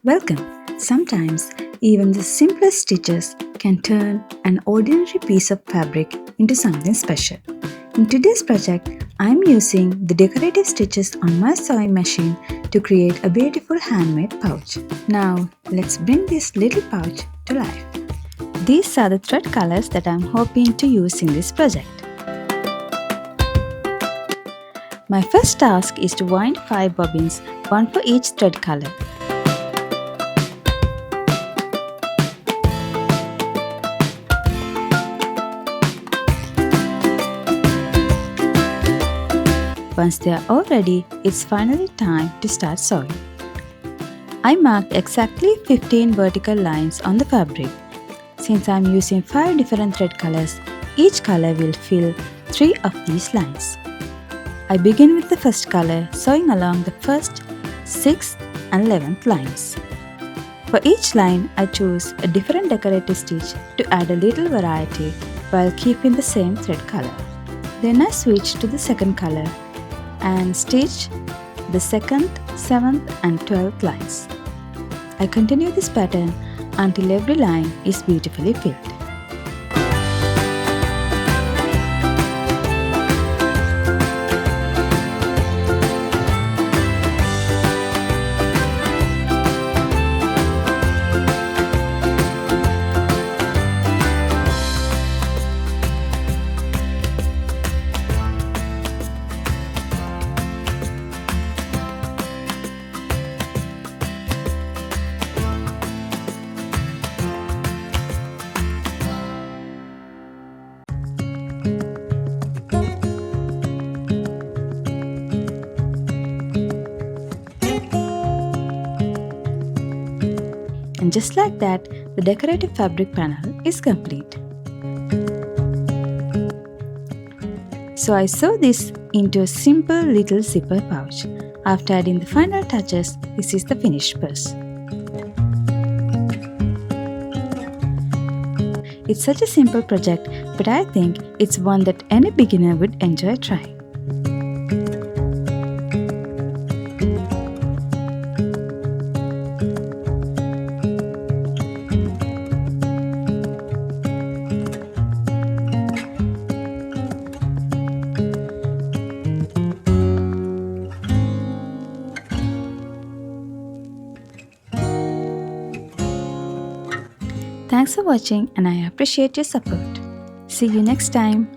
Welcome. Sometimes, even the simplest stitches can turn an ordinary piece of fabric into something special. In today's project, I'm using the decorative stitches on my sewing machine to create a beautiful handmade pouch. Now, let's bring this little pouch to life. These are the thread colors that I'm hoping to use in this project. My first task is to wind 5 bobbins, one for each thread color. Once they are all ready, it's finally time to start sewing. I marked exactly 15 vertical lines on the fabric. Since I'm using 5 different thread colors, each color will fill 3 of these lines. I begin with the first color, sewing along the first, 6th and 11th lines. For each line, I choose a different decorative stitch to add a little variety while keeping the same thread color. Then I switch to the second color and stitch the 2nd, 7th and 12th lines. I continue this pattern until every line is beautifully filled. And just like that, the decorative fabric panel is complete. So I sew this into a simple little zipper pouch. After adding the final touches, this is the finished purse. It's such a simple project, but I think it's one that any beginner would enjoy trying. Thanks for watching and I appreciate your support. See you next time.